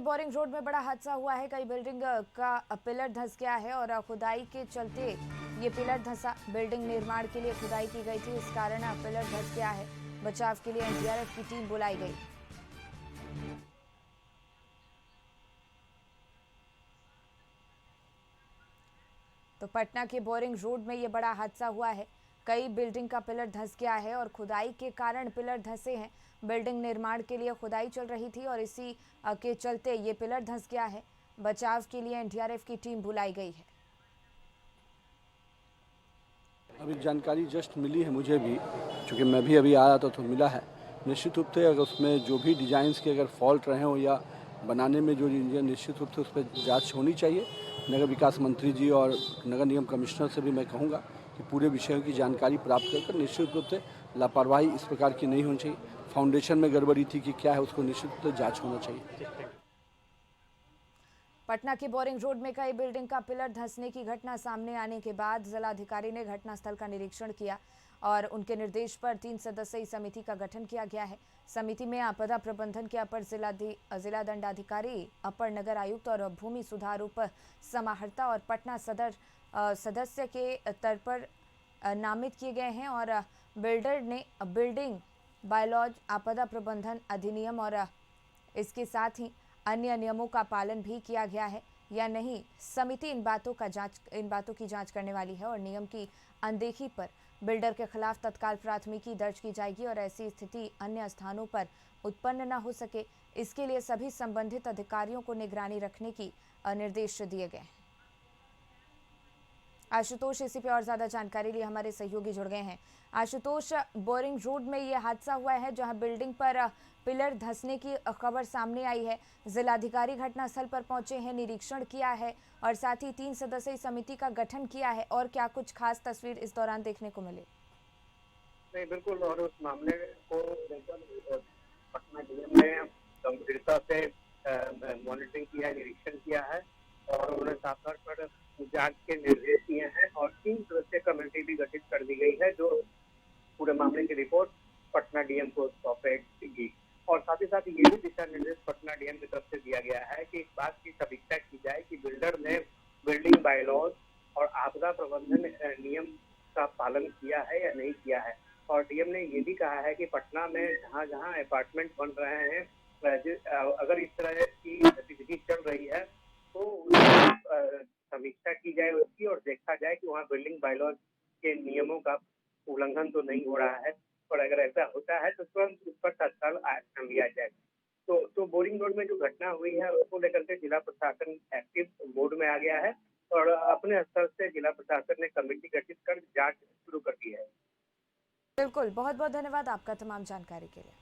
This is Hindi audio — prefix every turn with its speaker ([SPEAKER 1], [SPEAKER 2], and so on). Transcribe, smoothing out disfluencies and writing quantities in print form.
[SPEAKER 1] बोरिंग रोड में बड़ा हादसा हुआ है। कई बिल्डिंग का पिलर धंस गया है और खुदाई के चलते ये पिलर धंसा। बिल्डिंग निर्माण के लिए खुदाई की गई थी, इस कारण पिलर धंस गया है। बचाव के लिए एनडीआरएफ की टीम बुलाई गई। तो पटना के बोरिंग रोड में ये बड़ा हादसा हुआ है। कई बिल्डिंग का पिलर धंस गया है और खुदाई के कारण पिलर धंसे हैं। बिल्डिंग निर्माण के लिए खुदाई चल रही थी और इसी के चलते ये पिलर धंस गया है। बचाव के लिए एनडीआरएफ की टीम बुलाई गई है।
[SPEAKER 2] अभी जानकारी जस्ट मिली है मुझे भी, क्योंकि मैं भी अभी आया तो मिला है। निश्चित रूप से अगर उसमें जो भी डिजाइंस के अगर फॉल्ट रहे हो या बनाने में जो निश्चित रूप से उस पर जाँच होनी चाहिए। नगर विकास मंत्री जी और नगर निगम कमिश्नर से भी मैं कहूँगा कि पूरे विषयों की जानकारी प्राप्त कर निश्चित रूप से लापरवाही इस प्रकार की नहीं होनी चाहिए। फाउंडेशन में गड़बड़ी थी कि क्या है, उसको निश्चित रूप से जाँच होना चाहिए।
[SPEAKER 1] पटना के बोरिंग रोड में कई बिल्डिंग का पिलर धंसने की घटना सामने आने के बाद जिलाधिकारी ने घटनास्थल का निरीक्षण किया और उनके निर्देश पर 3 सदस्यीय समिति का गठन किया गया है। समिति में आपदा प्रबंधन के अपर जिला दंडाधिकारी, अपर नगर आयुक्त और भूमि सुधार उप समाहर्ता और पटना सदर सदस्य के तौर पर नामित किए गए हैं। और बिल्डर ने बिल्डिंग बायलॉज, आपदा प्रबंधन अधिनियम और इसके साथ ही अन्य नियमों का पालन भी किया गया है या नहीं, समिति इन बातों की जांच करने वाली है और नियम की अनदेखी पर बिल्डर के खिलाफ तत्काल प्राथमिकी दर्ज की जाएगी और ऐसी स्थिति अन्य स्थानों पर उत्पन्न न हो सके, इसके लिए सभी संबंधित अधिकारियों को निगरानी रखने की निर्देश दिए गए हैं। आशुतोष, इसी पे और ज्यादा जानकारी लिए हमारे सहयोगी जुड़ गए हैं। आशुतोष, बोरिंग रोड में यह हादसा हुआ है जहां बिल्डिंग पर पिलर धंसने की खबर सामने आई है। जिलाधिकारी घटनास्थल पर पहुंचे हैं, निरीक्षण किया है और साथ ही 3 सदस्यीय समिति का गठन किया है। और क्या कुछ खास तस्वीर इस दौरान देखने को मिली?
[SPEAKER 3] नहीं, बिल्कुल। और उस मामले को लेकर पटना डीएम ने गंभीरता से मॉनिटरिंग किया, निरीक्षण किया है और उन्होंने साथ पर जांच के निर्देश दिए हैं और 3 सदस्यीय कमेटी भी गठित कर दी गई है जो पूरे मामले की रिपोर्ट पटना डीएम को सौंपेगी। और साथ ही साथ ये भी दिशा निर्देश पटना डीएम की तरफ से दिया गया है कि इस बात की समीक्षा की जाए कि बिल्डर ने बिल्डिंग बायलॉज और आपदा प्रबंधन नियम का पालन किया है या नहीं किया है। और डीएम ने ये भी कहा है कि पटना में जहाँ जहाँ अपार्टमेंट बन रहे हैं, अगर इस तरह की गतिविधि चल रही है तो समीक्षा की जाए उसकी और देखा जाए कि वहाँ बिल्डिंग बायलॉज के नियमों का उल्लंघन तो नहीं हो रहा है और अगर ऐसा होता है तो तुरंत उस पर तत्काल एक्शन लिया जाए। तो बोरिंग रोड में जो घटना हुई है उसको लेकर के जिला प्रशासन एक्टिव मोड में आ गया है और अपने स्तर से जिला प्रशासन ने कमेटी गठित कर जांच शुरू कर दी है।
[SPEAKER 1] बिल्कुल, बहुत बहुत धन्यवाद आपका तमाम जानकारी के लिए।